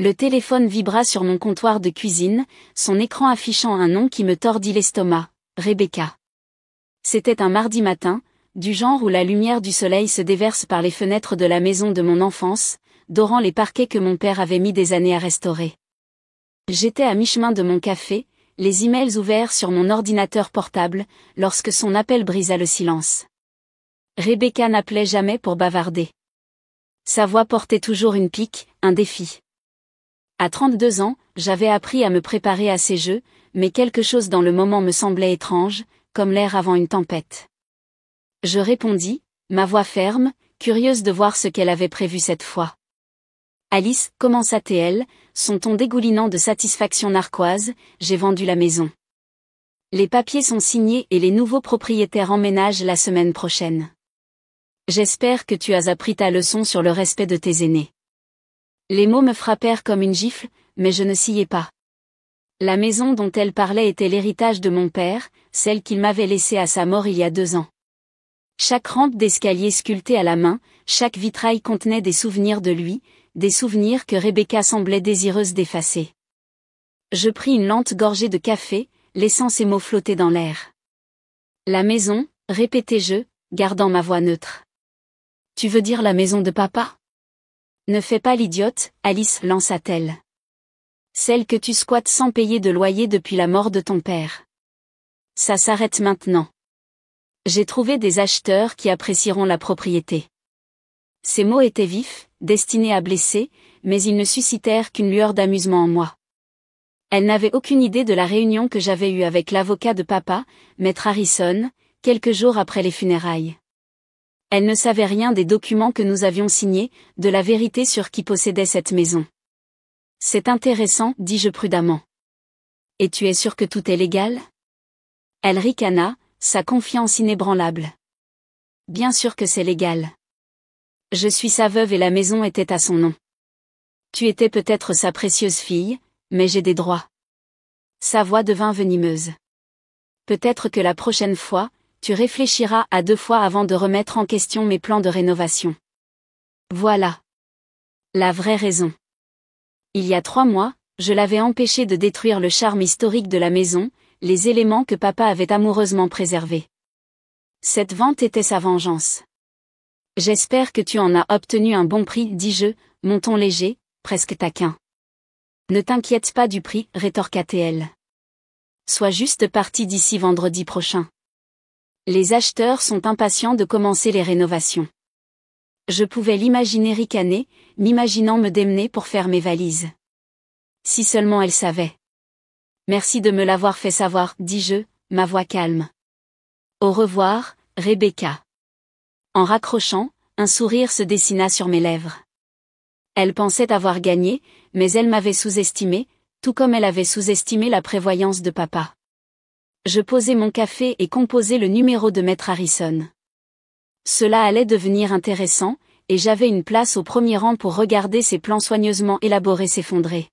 Le téléphone vibra sur mon comptoir de cuisine, son écran affichant un nom qui me tordit l'estomac, Rebecca. C'était un mardi matin, du genre où la lumière du soleil se déverse par les fenêtres de la maison de mon enfance, dorant les parquets que mon père avait mis des années à restaurer. J'étais à mi-chemin de mon café, les emails ouverts sur mon ordinateur portable, lorsque son appel brisa le silence. Rebecca n'appelait jamais pour bavarder. Sa voix portait toujours une pique, un défi. À 32 ans, j'avais appris à me préparer à ces jeux, mais quelque chose dans le moment me semblait étrange, comme l'air avant une tempête. Je répondis, ma voix ferme, curieuse de voir ce qu'elle avait prévu cette fois. Alice, commença-t-elle, son ton dégoulinant de satisfaction narquoise, j'ai vendu la maison. Les papiers sont signés et les nouveaux propriétaires emménagent la semaine prochaine. J'espère que tu as appris ta leçon sur le respect de tes aînés. Les mots me frappèrent comme une gifle, mais je ne sciais pas. La maison dont elle parlait était l'héritage de mon père, celle qu'il m'avait laissée à sa mort il y a 2 ans. Chaque rampe d'escalier sculptée à la main, chaque vitrail contenait des souvenirs de lui, des souvenirs que Rebecca semblait désireuse d'effacer. Je pris une lente gorgée de café, laissant ces mots flotter dans l'air. La maison, répétai-je, gardant ma voix neutre. Tu veux dire la maison de papa ? Ne fais pas l'idiote, Alice, lança-t-elle. Celle que tu squattes sans payer de loyer depuis la mort de ton père. Ça s'arrête maintenant. J'ai trouvé des acheteurs qui apprécieront la propriété. Ces mots étaient vifs, destinés à blesser, mais ils ne suscitèrent qu'une lueur d'amusement en moi. Elle n'avait aucune idée de la réunion que j'avais eue avec l'avocat de papa, maître Harrison, quelques jours après les funérailles. Elle ne savait rien des documents que nous avions signés, de la vérité sur qui possédait cette maison. C'est intéressant, dis-je prudemment. Et tu es sûr que tout est légal ? Elle ricana, sa confiance inébranlable. Bien sûr que c'est légal. Je suis sa veuve et la maison était à son nom. Tu étais peut-être sa précieuse fille, mais j'ai des droits. Sa voix devint venimeuse. Peut-être que la prochaine fois, tu réfléchiras à 2 fois avant de remettre en question mes plans de rénovation. Voilà. La vraie raison. Il y a 3 mois, je l'avais empêché de détruire le charme historique de la maison, les éléments que papa avait amoureusement préservés. Cette vente était sa vengeance. J'espère que tu en as obtenu un bon prix, dis-je, mon ton léger, presque taquin. Ne t'inquiète pas du prix, rétorqua-t-elle. Sois juste parti d'ici vendredi prochain. Les acheteurs sont impatients de commencer les rénovations. Je pouvais l'imaginer ricaner, m'imaginant me démener pour faire mes valises. Si seulement elle savait. Merci de me l'avoir fait savoir, dis-je, ma voix calme. Au revoir, Rebecca. En raccrochant, un sourire se dessina sur mes lèvres. Elle pensait avoir gagné, mais elle m'avait sous-estimé, tout comme elle avait sous-estimé la prévoyance de papa. Je posai mon café et composai le numéro de maître Harrison. Cela allait devenir intéressant, et j'avais une place au premier rang pour regarder ces plans soigneusement élaborés s'effondrer.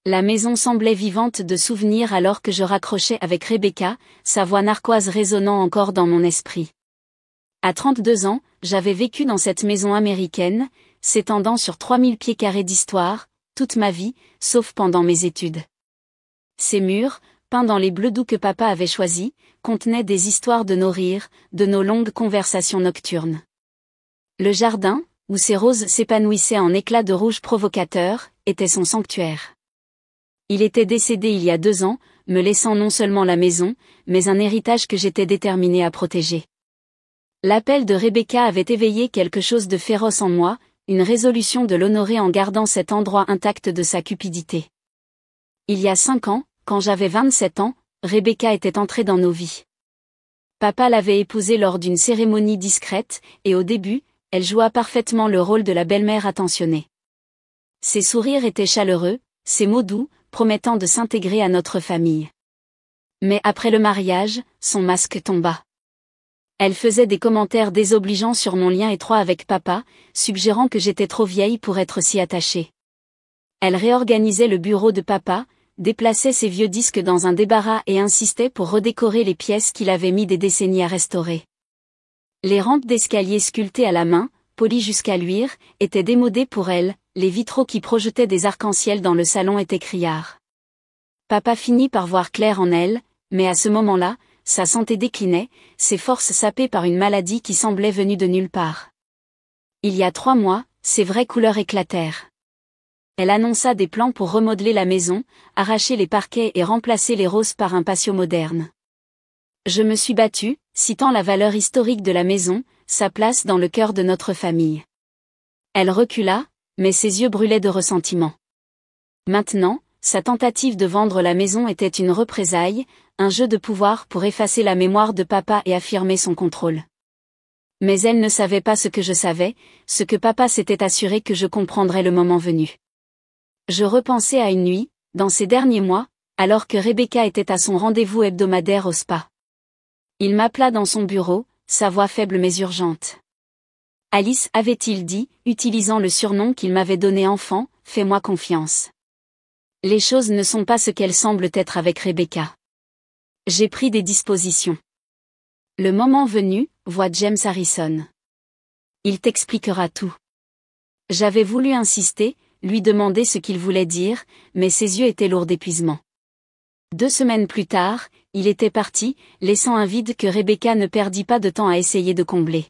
La maison semblait vivante de souvenirs alors que je raccrochais avec Rebecca, sa voix narquoise résonnant encore dans mon esprit. À 32 ans, j'avais vécu dans cette maison américaine, s'étendant sur 3000 pieds carrés d'histoire, toute ma vie, sauf pendant mes études. Ces murs, peints dans les bleus doux que papa avait choisis, contenaient des histoires de nos rires, de nos longues conversations nocturnes. Le jardin, où ces roses s'épanouissaient en éclats de rouge provocateurs, était son sanctuaire. Il était décédé il y a 2 ans, me laissant non seulement la maison, mais un héritage que j'étais déterminé à protéger. L'appel de Rebecca avait éveillé quelque chose de féroce en moi, une résolution de l'honorer en gardant cet endroit intact de sa cupidité. Il y a 5 ans, quand j'avais 27 ans, Rebecca était entrée dans nos vies. Papa l'avait épousée lors d'une cérémonie discrète, et au début, elle joua parfaitement le rôle de la belle-mère attentionnée. Ses sourires étaient chaleureux, ses mots doux, promettant de s'intégrer à notre famille. Mais après le mariage, son masque tomba. Elle faisait des commentaires désobligeants sur mon lien étroit avec papa, suggérant que j'étais trop vieille pour être si attachée. Elle réorganisait le bureau de papa, déplaçait ses vieux disques dans un débarras et insistait pour redécorer les pièces qu'il avait mis des décennies à restaurer. Les rampes d'escalier sculptées à la main, polis jusqu'à luire, étaient démodés pour elle, les vitraux qui projetaient des arcs-en-ciel dans le salon étaient criards. Papa finit par voir clair en elle, mais à ce moment-là, sa santé déclinait, ses forces sapées par une maladie qui semblait venue de nulle part. Il y a 3 mois, ses vraies couleurs éclatèrent. Elle annonça des plans pour remodeler la maison, arracher les parquets et remplacer les roses par un patio moderne. Je me suis battue, citant la valeur historique de la maison, sa place dans le cœur de notre famille. Elle recula, mais ses yeux brûlaient de ressentiment. Maintenant, sa tentative de vendre la maison était une représaille, un jeu de pouvoir pour effacer la mémoire de papa et affirmer son contrôle. Mais elle ne savait pas ce que je savais, ce que papa s'était assuré que je comprendrais le moment venu. Je repensais à une nuit, dans ces derniers mois, alors que Rebecca était à son rendez-vous hebdomadaire au spa. Il m'appela dans son bureau, sa voix faible mais urgente. « Alice, avait-il dit, utilisant le surnom qu'il m'avait donné enfant, fais-moi confiance. Les choses ne sont pas ce qu'elles semblent être avec Rebecca. J'ai pris des dispositions. Le moment venu, voit James Harrison. Il t'expliquera tout. » J'avais voulu insister, lui demander ce qu'il voulait dire, mais ses yeux étaient lourds d'épuisement. 2 semaines plus tard, il était parti, laissant un vide que Rebecca ne perdit pas de temps à essayer de combler.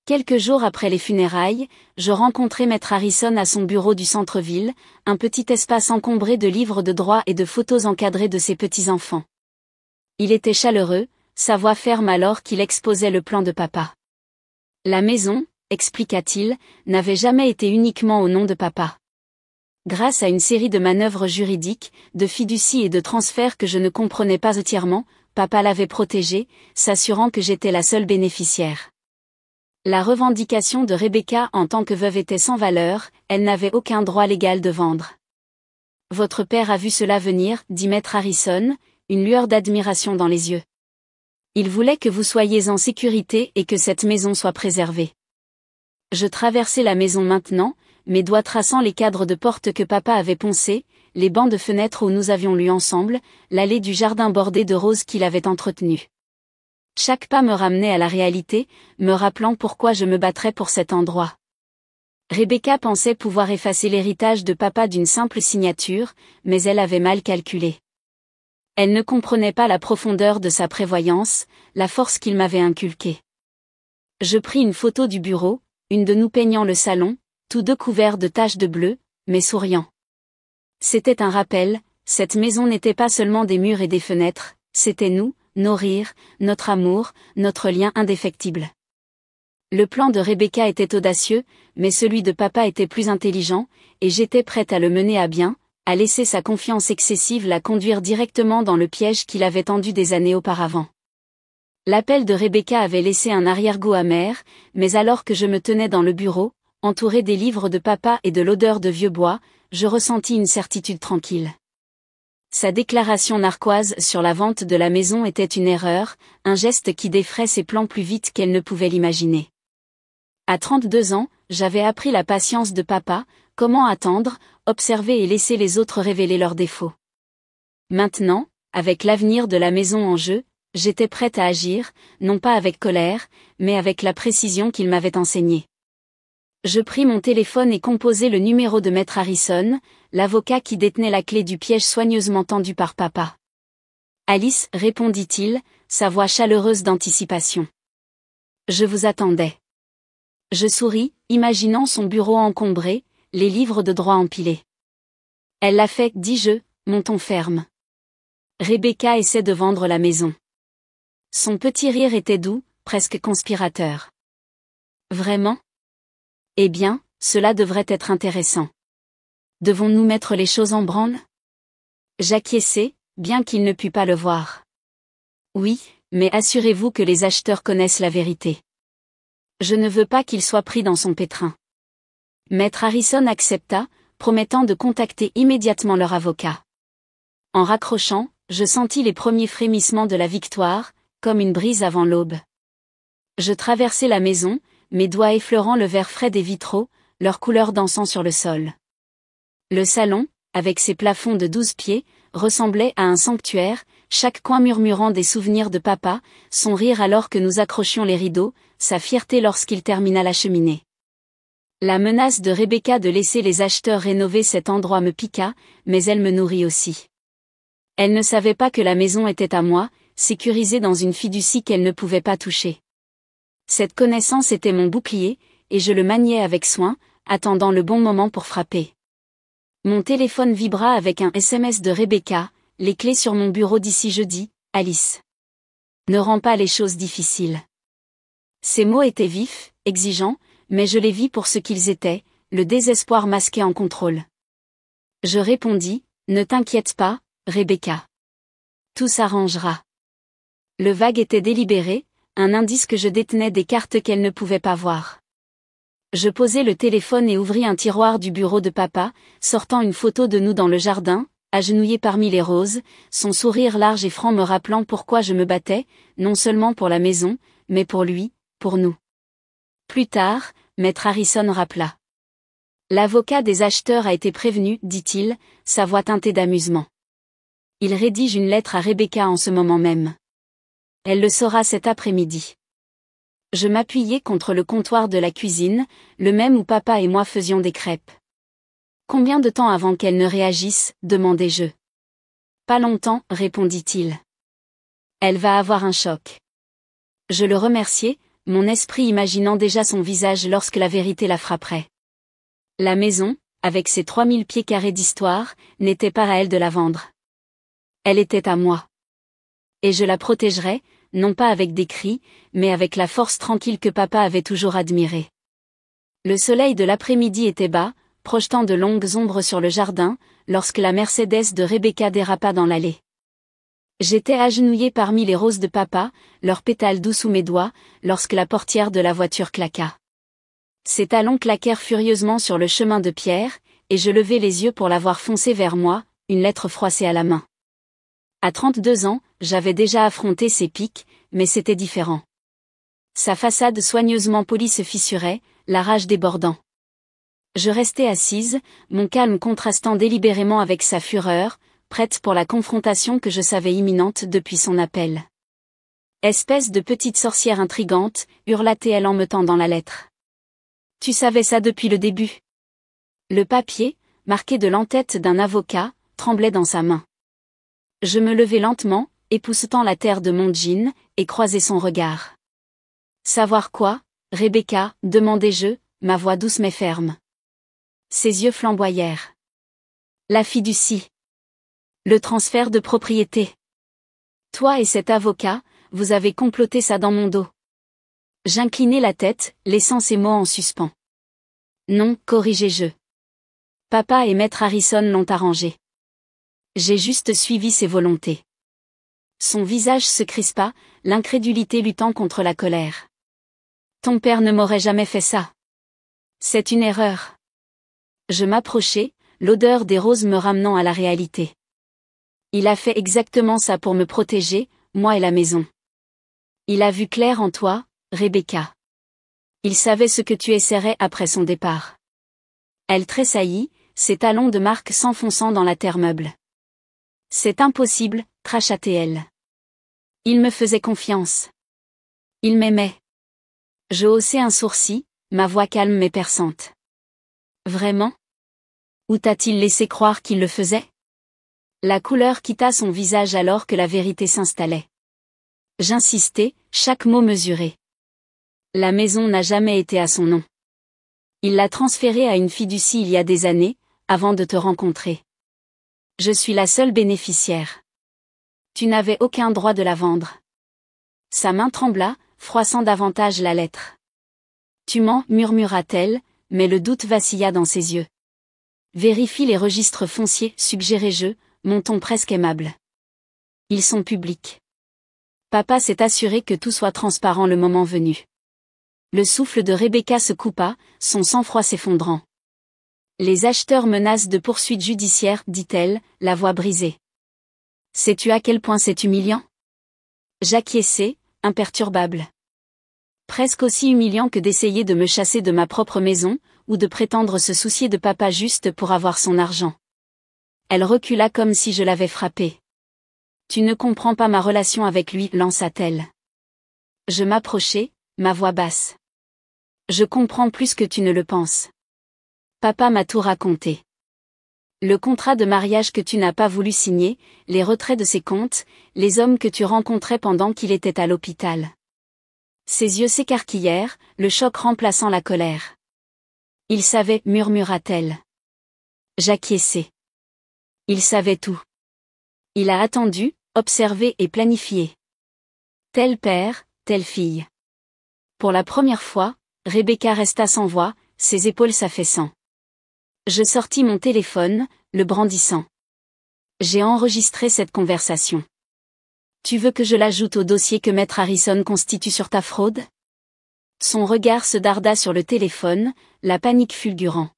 Quelques jours après les funérailles, je rencontrai Maître Harrison à son bureau du centre-ville, un petit espace encombré de livres de droit et de photos encadrées de ses petits-enfants. Il était chaleureux, sa voix ferme alors qu'il exposait le plan de papa. La maison, expliqua-t-il, n'avait jamais été uniquement au nom de papa. Grâce à une série de manœuvres juridiques, de fiducie et de transferts que je ne comprenais pas entièrement, papa l'avait protégée, s'assurant que j'étais la seule bénéficiaire. La revendication de Rebecca en tant que veuve était sans valeur, elle n'avait aucun droit légal de vendre. Votre père a vu cela venir, dit Maître Harrison, une lueur d'admiration dans les yeux. Il voulait que vous soyez en sécurité et que cette maison soit préservée. Je traversais la maison maintenant, mes doigts traçant les cadres de porte que papa avait poncés, les bancs de fenêtre où nous avions lu ensemble, l'allée du jardin bordée de roses qu'il avait entretenue. Chaque pas me ramenait à la réalité, me rappelant pourquoi je me battrais pour cet endroit. Rebecca pensait pouvoir effacer l'héritage de papa d'une simple signature, mais elle avait mal calculé. Elle ne comprenait pas la profondeur de sa prévoyance, la force qu'il m'avait inculquée. Je pris une photo du bureau, une de nous peignant le salon, tous deux couverts de taches de bleu, mais souriants. C'était un rappel, cette maison n'était pas seulement des murs et des fenêtres, c'était nous, nos rires, notre amour, notre lien indéfectible. Le plan de Rebecca était audacieux, mais celui de papa était plus intelligent, et j'étais prête à le mener à bien, à laisser sa confiance excessive la conduire directement dans le piège qu'il avait tendu des années auparavant. L'appel de Rebecca avait laissé un arrière-goût amer, mais alors que je me tenais dans le bureau, entouré des livres de papa et de l'odeur de vieux bois, je ressentis une certitude tranquille. Sa déclaration narquoise sur la vente de la maison était une erreur, un geste qui défrait ses plans plus vite qu'elle ne pouvait l'imaginer. À 32 ans, j'avais appris la patience de papa, comment attendre, observer et laisser les autres révéler leurs défauts. Maintenant, avec l'avenir de la maison en jeu, j'étais prête à agir, non pas avec colère, mais avec la précision qu'il m'avait enseignée. Je pris mon téléphone et composai le numéro de Maître Harrison, l'avocat qui détenait la clé du piège soigneusement tendu par papa. « Alice, répondit-il, sa voix chaleureuse d'anticipation. Je vous attendais. » Je souris, imaginant son bureau encombré, les livres de droit empilés. Elle l'a fait, dis-je, mon ton ferme. Rebecca essaie de vendre la maison. Son petit rire était doux, presque conspirateur. Vraiment ? Eh bien, cela devrait être intéressant. Devons-nous mettre les choses en branle ? J'acquiesçai, bien qu'il ne pût pas le voir. Oui, mais assurez-vous que les acheteurs connaissent la vérité. Je ne veux pas qu'il soit pris dans son pétrin. Maître Harrison accepta, promettant de contacter immédiatement leur avocat. En raccrochant, je sentis les premiers frémissements de la victoire, comme une brise avant l'aube. Je traversai la maison, mes doigts effleurant le verre frais des vitraux, leur couleur dansant sur le sol. Le salon, avec ses plafonds de 12 pieds, ressemblait à un sanctuaire, chaque coin murmurant des souvenirs de papa, son rire alors que nous accrochions les rideaux, sa fierté lorsqu'il termina la cheminée. La menace de Rebecca de laisser les acheteurs rénover cet endroit me piqua, mais elle me nourrit aussi. Elle ne savait pas que la maison était à moi, sécurisée dans une fiducie qu'elle ne pouvait pas toucher. Cette connaissance était mon bouclier, et je le maniais avec soin, attendant le bon moment pour frapper. Mon téléphone vibra avec un SMS de Rebecca, les clés sur mon bureau d'ici jeudi, Alice. Ne rends pas les choses difficiles. Ces mots étaient vifs, exigeants, mais je les vis pour ce qu'ils étaient, le désespoir masqué en contrôle. Je répondis, ne t'inquiète pas, Rebecca. Tout s'arrangera. Le vague était délibéré, un indice que je détenais des cartes qu'elle ne pouvait pas voir. Je posai le téléphone et ouvris un tiroir du bureau de papa, sortant une photo de nous dans le jardin, agenouillés parmi les roses, son sourire large et franc me rappelant pourquoi je me battais, non seulement pour la maison, mais pour lui, pour nous. Plus tard, Maître Harrison rappela. L'avocat des acheteurs a été prévenu, dit-il, sa voix teintée d'amusement. Il rédige une lettre à Rebecca en ce moment même. Elle le saura cet après-midi. Je m'appuyai contre le comptoir de la cuisine, le même où papa et moi faisions des crêpes. Combien de temps avant qu'elle ne réagisse, demandai-je. Pas longtemps, répondit-il. Elle va avoir un choc. Je le remerciai, mon esprit imaginant déjà son visage lorsque la vérité la frapperait. La maison, avec ses 3000 pieds carrés d'histoire, n'était pas à elle de la vendre. Elle était à moi. Et je la protégerais, non pas avec des cris, mais avec la force tranquille que papa avait toujours admirée. Le soleil de l'après-midi était bas, projetant de longues ombres sur le jardin, lorsque la Mercedes de Rebecca dérapa dans l'allée. J'étais agenouillée parmi les roses de papa, leurs pétales doux sous mes doigts, lorsque la portière de la voiture claqua. Ses talons claquèrent furieusement sur le chemin de pierre, et je levai les yeux pour la voir foncer vers moi, une lettre froissée à la main. À 32 ans, j'avais déjà affronté ses pics, mais c'était différent. Sa façade soigneusement polie se fissurait, la rage débordant. Je restai assise, mon calme contrastant délibérément avec sa fureur, prête pour la confrontation que je savais imminente depuis son appel. Espèce de petite sorcière intrigante, hurla-t-elle en me tendant la lettre. Tu savais ça depuis le début. Le papier, marqué de l'entête d'un avocat, tremblait dans sa main. Je me levai lentement, époussetant la terre de mon jean, et croisai son regard. Savoir quoi, Rebecca, demandai-je, ma voix douce mais ferme. Ses yeux flamboyèrent. La fiducie. Le transfert de propriété. Toi et cet avocat, vous avez comploté ça dans mon dos. J'inclinai la tête, laissant ces mots en suspens. Non, corrigeai-je. Papa et Maître Harrison l'ont arrangé. J'ai juste suivi ses volontés. Son visage se crispa, l'incrédulité luttant contre la colère. Ton père ne m'aurait jamais fait ça. C'est une erreur. Je m'approchai, l'odeur des roses me ramenant à la réalité. Il a fait exactement ça pour me protéger, moi et la maison. Il a vu clair en toi, Rebecca. Il savait ce que tu essaierais après son départ. Elle tressaillit, ses talons de marque s'enfonçant dans la terre meuble. C'est impossible, cracha-t-elle. Il me faisait confiance. Il m'aimait. Je haussai un sourcil, ma voix calme mais perçante. Vraiment? Ou t'a-t-il laissé croire qu'il le faisait? La couleur quitta son visage alors que la vérité s'installait. J'insistai, chaque mot mesuré. La maison n'a jamais été à son nom. Il l'a transférée à une fiducie il y a des années, avant de te rencontrer. Je suis la seule bénéficiaire. Tu n'avais aucun droit de la vendre. Sa main trembla, froissant davantage la lettre. Tu mens, murmura-t-elle, mais le doute vacilla dans ses yeux. Vérifie les registres fonciers, suggérai-je, mon ton presque aimable. Ils sont publics. Papa s'est assuré que tout soit transparent le moment venu. Le souffle de Rebecca se coupa, son sang-froid s'effondrant. Les acheteurs menacent de poursuites judiciaires, dit-elle, la voix brisée. Sais-tu à quel point c'est humiliant? J'acquiesçai, imperturbable. Presque aussi humiliant que d'essayer de me chasser de ma propre maison, ou de prétendre se soucier de papa juste pour avoir son argent. Elle recula comme si je l'avais frappée. Tu ne comprends pas ma relation avec lui, lança-t-elle. Je m'approchai, ma voix basse. Je comprends plus que tu ne le penses. Papa m'a tout raconté. Le contrat de mariage que tu n'as pas voulu signer, les retraits de ses comptes, les hommes que tu rencontrais pendant qu'il était à l'hôpital. Ses yeux s'écarquillèrent, le choc remplaçant la colère. Il savait, murmura-t-elle. J'acquiesçai. Il savait tout. Il a attendu, observé et planifié. Tel père, telle fille. Pour la première fois, Rebecca resta sans voix, ses épaules s'affaissant. Je sortis mon téléphone, le brandissant. J'ai enregistré cette conversation. Tu veux que je l'ajoute au dossier que Maître Harrison constitue sur ta fraude? Son regard se darda sur le téléphone, la panique fulgurant.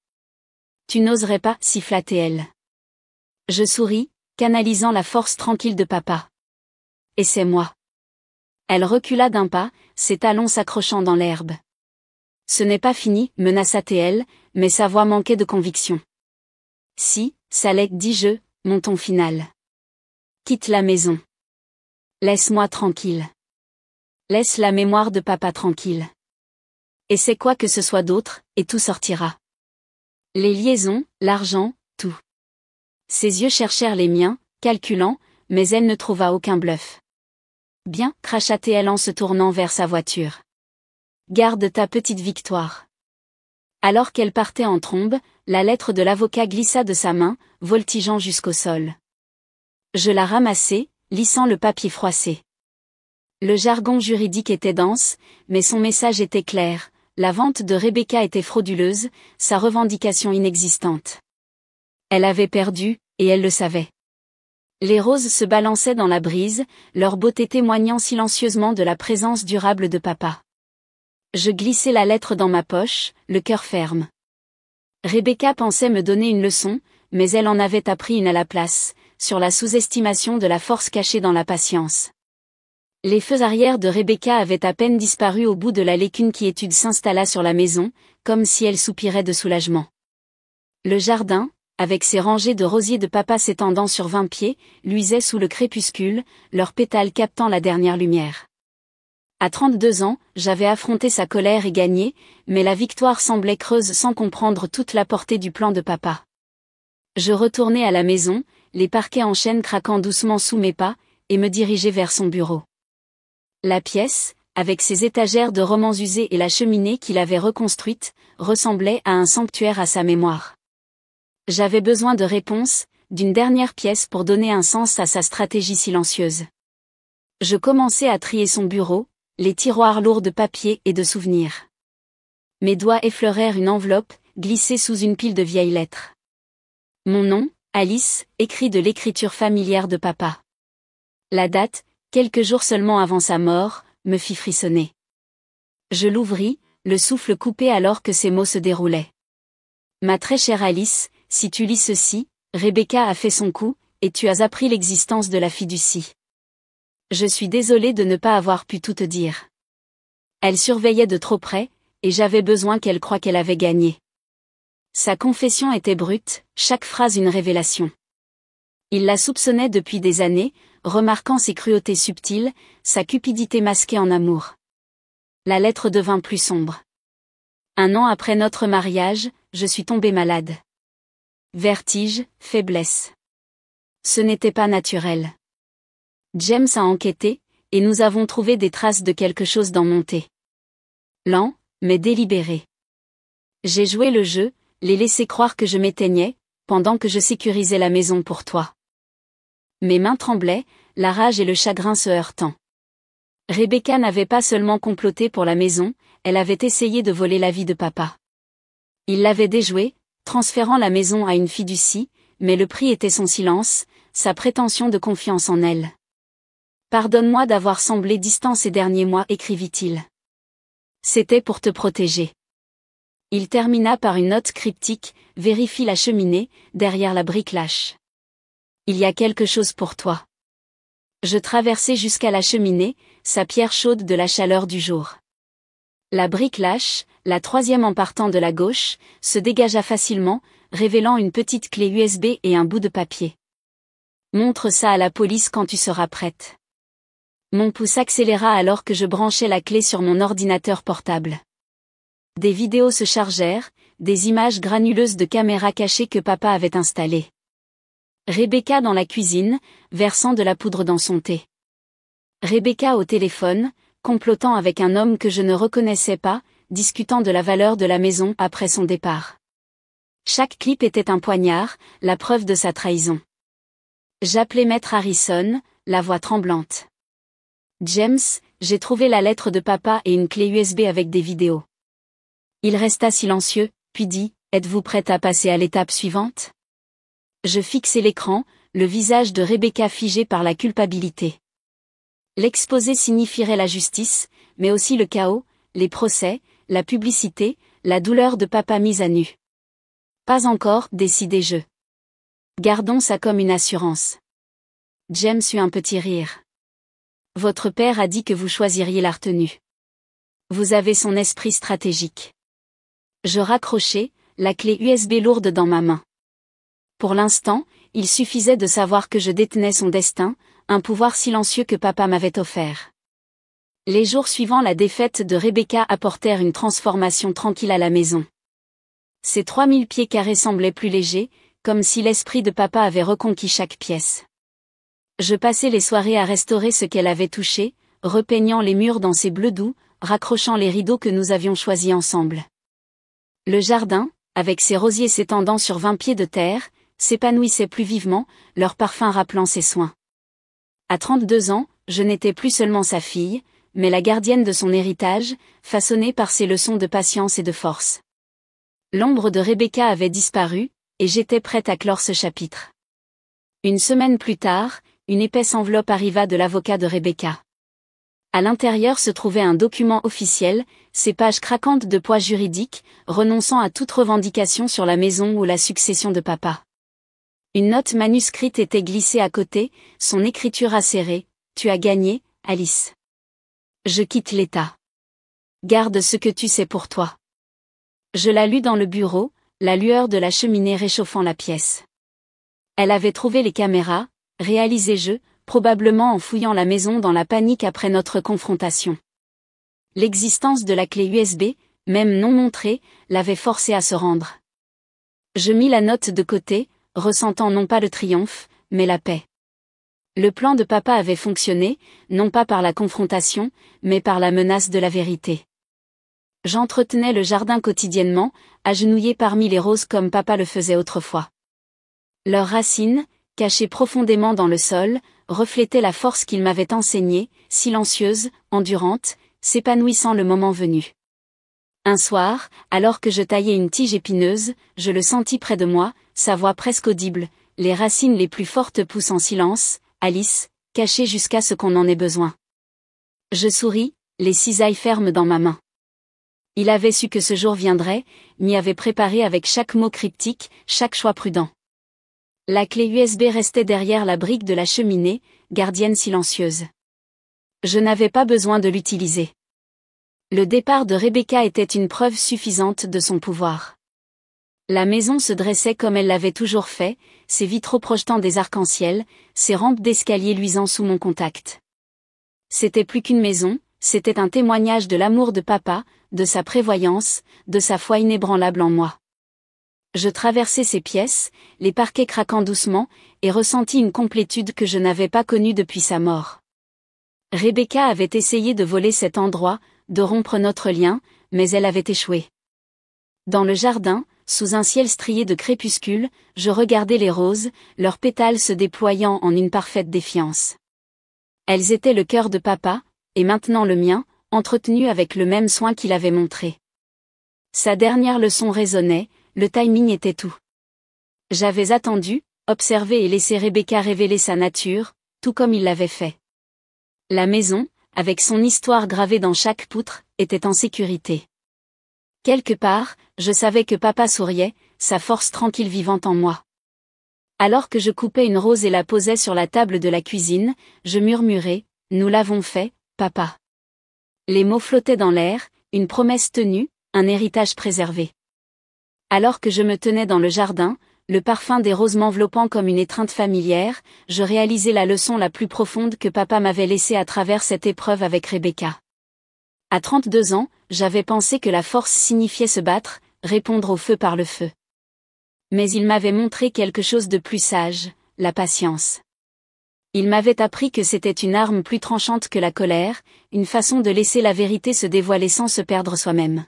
Tu n'oserais pas, siffla-t-elle. Je souris, canalisant la force tranquille de papa. Et c'est moi. Elle recula d'un pas, ses talons s'accrochant dans l'herbe. Ce n'est pas fini, menaça-t-elle, mais sa voix manquait de conviction. Si, ça l'est, dis-je, mon ton final. Quitte la maison. Laisse-moi tranquille. Laisse la mémoire de papa tranquille. Et c'est quoi que ce soit d'autre, et tout sortira. Les liaisons, l'argent, tout. Ses yeux cherchèrent les miens, calculant, mais elle ne trouva aucun bluff. Bien, cracha-t-elle en se tournant vers sa voiture. Garde ta petite victoire. Alors qu'elle partait en trombe, la lettre de l'avocat glissa de sa main, voltigeant jusqu'au sol. Je la ramassai, lissant le papier froissé. Le jargon juridique était dense, mais son message était clair. La vente de Rebecca était frauduleuse, sa revendication inexistante. Elle avait perdu, et elle le savait. Les roses se balançaient dans la brise, leur beauté témoignant silencieusement de la présence durable de papa. Je glissai la lettre dans ma poche, le cœur ferme. Rebecca pensait me donner une leçon, mais elle en avait appris une à la place, sur la sous-estimation de la force cachée dans la patience. Les feux arrière de Rebecca avaient à peine disparu au bout de la laine quiétude s'installa sur la maison, comme si elle soupirait de soulagement. Le jardin, avec ses rangées de rosiers de papa s'étendant sur 20 pieds, luisait sous le crépuscule, leurs pétales captant la dernière lumière. À 32 ans, j'avais affronté sa colère et gagné, mais la victoire semblait creuse sans comprendre toute la portée du plan de papa. Je retournai à la maison, les parquets en chêne craquant doucement sous mes pas, et me dirigeai vers son bureau. La pièce, avec ses étagères de romans usés et la cheminée qu'il avait reconstruite, ressemblait à un sanctuaire à sa mémoire. J'avais besoin de réponses, d'une dernière pièce pour donner un sens à sa stratégie silencieuse. Je commençai à trier son bureau, les tiroirs lourds de papier et de souvenirs. Mes doigts effleurèrent une enveloppe, glissée sous une pile de vieilles lettres. Mon nom, Alice, écrit de l'écriture familière de papa. La date, quelques jours seulement avant sa mort, me fit frissonner. Je l'ouvris, le souffle coupé alors que ces mots se déroulaient. Ma très chère Alice, si tu lis ceci, Rebecca a fait son coup, et tu as appris l'existence de la fiducie. Je suis désolée de ne pas avoir pu tout te dire. Elle surveillait de trop près, et j'avais besoin qu'elle croie qu'elle avait gagné. Sa confession était brute, chaque phrase une révélation. Il la soupçonnait depuis des années, remarquant ses cruautés subtiles, sa cupidité masquée en amour. La lettre devint plus sombre. 1 an après notre mariage, je suis tombée malade. Vertige, faiblesse. Ce n'était pas naturel. James a enquêté, et nous avons trouvé des traces de quelque chose dans mon thé. Lent, mais délibéré. J'ai joué le jeu, les laissé croire que je m'éteignais, pendant que je sécurisais la maison pour toi. Mes mains tremblaient, la rage et le chagrin se heurtant. Rebecca n'avait pas seulement comploté pour la maison, elle avait essayé de voler la vie de papa. Il l'avait déjouée, transférant la maison à une fiducie, mais le prix était son silence, sa prétention de confiance en elle. Pardonne-moi d'avoir semblé distant ces derniers mois, écrivit-il. C'était pour te protéger. Il termina par une note cryptique, vérifie la cheminée, derrière la brique lâche. Il y a quelque chose pour toi. Je traversai jusqu'à la cheminée, sa pierre chaude de la chaleur du jour. La brique lâche, la troisième en partant de la gauche, se dégagea facilement, révélant une petite clé USB et un bout de papier. Montre ça à la police quand tu seras prête. Mon pouce accéléra alors que je branchai la clé sur mon ordinateur portable. Des vidéos se chargèrent, des images granuleuses de caméras cachées que papa avait installées. Rebecca dans la cuisine, versant de la poudre dans son thé. Rebecca au téléphone, complotant avec un homme que je ne reconnaissais pas, discutant de la valeur de la maison après son départ. Chaque clip était un poignard, la preuve de sa trahison. J'appelais Maître Harrison, la voix tremblante. James, j'ai trouvé la lettre de papa et une clé USB avec des vidéos. Il resta silencieux, puis dit, êtes-vous prête à passer à l'étape suivante? Je fixai l'écran, le visage de Rebecca figé par la culpabilité. L'exposé signifierait la justice, mais aussi le chaos, les procès, la publicité, la douleur de papa mise à nu. Pas encore, décidai-je. Gardons ça comme une assurance. James eut un petit rire. Votre père a dit que vous choisiriez la retenue. Vous avez son esprit stratégique. Je raccrochai, la clé USB lourde dans ma main. Pour l'instant, il suffisait de savoir que je détenais son destin, un pouvoir silencieux que papa m'avait offert. Les jours suivant la défaite de Rebecca apportèrent une transformation tranquille à la maison. Ces 3000 pieds carrés semblaient plus légers, comme si l'esprit de papa avait reconquis chaque pièce. Je passais les soirées à restaurer ce qu'elle avait touché, repeignant les murs dans ses bleus doux, raccrochant les rideaux que nous avions choisis ensemble. Le jardin, avec ses rosiers s'étendant sur 20 pieds de terre, s'épanouissait plus vivement, leur parfum rappelant ses soins. À 32 ans, je n'étais plus seulement sa fille, mais la gardienne de son héritage, façonnée par ses leçons de patience et de force. L'ombre de Rebecca avait disparu, et j'étais prête à clore ce chapitre. Une semaine plus tard, une épaisse enveloppe arriva de l'avocat de Rebecca. À l'intérieur se trouvait un document officiel, ses pages craquantes de poids juridique, renonçant à toute revendication sur la maison ou la succession de papa. Une note manuscrite était glissée à côté, son écriture acérée, « Tu as gagné, Alice. Je quitte l'État. Garde ce que tu sais pour toi. » Je la lus dans le bureau, la lueur de la cheminée réchauffant la pièce. Elle avait trouvé les caméras, réalisai-je, probablement en fouillant la maison dans la panique après notre confrontation. L'existence de la clé USB, même non montrée, l'avait forcée à se rendre. Je mis la note de côté, ressentant non pas le triomphe, mais la paix. Le plan de papa avait fonctionné, non pas par la confrontation, mais par la menace de la vérité. J'entretenais le jardin quotidiennement, agenouillé parmi les roses comme papa le faisait autrefois. Leurs racines, cachées profondément dans le sol, reflétaient la force qu'il m'avait enseignée, silencieuse, endurante, s'épanouissant le moment venu. Un soir, alors que je taillais une tige épineuse, je le sentis près de moi, sa voix presque audible, les racines les plus fortes poussent en silence, Alice, cachée jusqu'à ce qu'on en ait besoin. Je souris, les cisailles fermes dans ma main. Il avait su que ce jour viendrait, m'y avait préparé avec chaque mot cryptique, chaque choix prudent. La clé USB restait derrière la brique de la cheminée, gardienne silencieuse. Je n'avais pas besoin de l'utiliser. Le départ de Rebecca était une preuve suffisante de son pouvoir. La maison se dressait comme elle l'avait toujours fait, ses vitraux projetant des arcs-en-ciel, ses rampes d'escalier luisant sous mon contact. C'était plus qu'une maison, c'était un témoignage de l'amour de papa, de sa prévoyance, de sa foi inébranlable en moi. Je traversai ces pièces, les parquets craquant doucement, et ressentis une complétude que je n'avais pas connue depuis sa mort. Rebecca avait essayé de voler cet endroit, de rompre notre lien, mais elle avait échoué. Dans le jardin, sous un ciel strié de crépuscule, je regardais les roses, leurs pétales se déployant en une parfaite défiance. Elles étaient le cœur de papa, et maintenant le mien, entretenu avec le même soin qu'il avait montré. Sa dernière leçon résonnait, le timing était tout. J'avais attendu, observé et laissé Rebecca révéler sa nature, tout comme il l'avait fait. La maison, avec son histoire gravée dans chaque poutre, était en sécurité. Quelque part, je savais que papa souriait, sa force tranquille vivant en moi. Alors que je coupais une rose et la posais sur la table de la cuisine, je murmurai, « Nous l'avons fait, papa. » Les mots flottaient dans l'air, une promesse tenue, un héritage préservé. Alors que je me tenais dans le jardin, le parfum des roses m'enveloppant comme une étreinte familière, je réalisais la leçon la plus profonde que papa m'avait laissée à travers cette épreuve avec Rebecca. À 32 ans, j'avais pensé que la force signifiait se battre, répondre au feu par le feu. Mais il m'avait montré quelque chose de plus sage, la patience. Il m'avait appris que c'était une arme plus tranchante que la colère, une façon de laisser la vérité se dévoiler sans se perdre soi-même.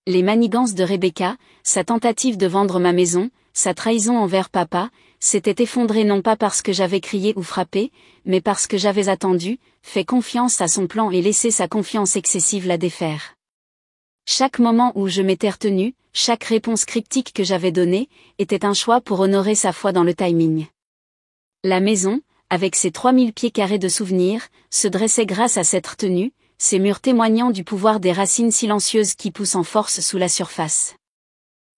Les manigances de Rebecca, sa tentative de vendre ma maison, sa trahison envers papa, s'étaient effondrées non pas parce que j'avais crié ou frappé, mais parce que j'avais attendu, fait confiance à son plan et laissé sa confiance excessive la défaire. Chaque moment où je m'étais retenu, chaque réponse cryptique que j'avais donnée, était un choix pour honorer sa foi dans le timing. La maison, avec ses 3000 pieds carrés de souvenirs, se dressait grâce à cette retenue, ses murs témoignant du pouvoir des racines silencieuses qui poussent en force sous la surface.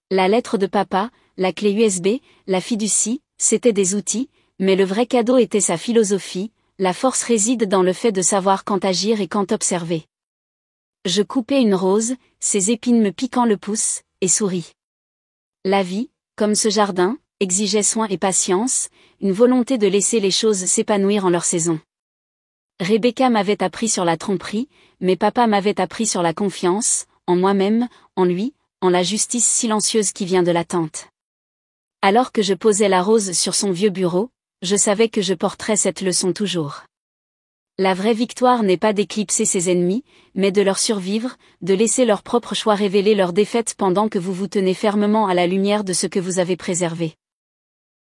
La lettre de papa, la clé USB, la fiducie, c'étaient des outils, mais le vrai cadeau était sa philosophie, la force réside dans le fait de savoir quand agir et quand observer. Je coupais une rose, ses épines me piquant le pouce, et souris. La vie, comme ce jardin, exigeait soin et patience, une volonté de laisser les choses s'épanouir en leur saison. Rebecca m'avait appris sur la tromperie, mais papa m'avait appris sur la confiance, en moi-même, en lui, en la justice silencieuse qui vient de l'attente. Alors que je posais la rose sur son vieux bureau, je savais que je porterais cette leçon toujours. La vraie victoire n'est pas d'éclipser ses ennemis, mais de leur survivre, de laisser leur propre choix révéler leur défaite pendant que vous vous tenez fermement à la lumière de ce que vous avez préservé.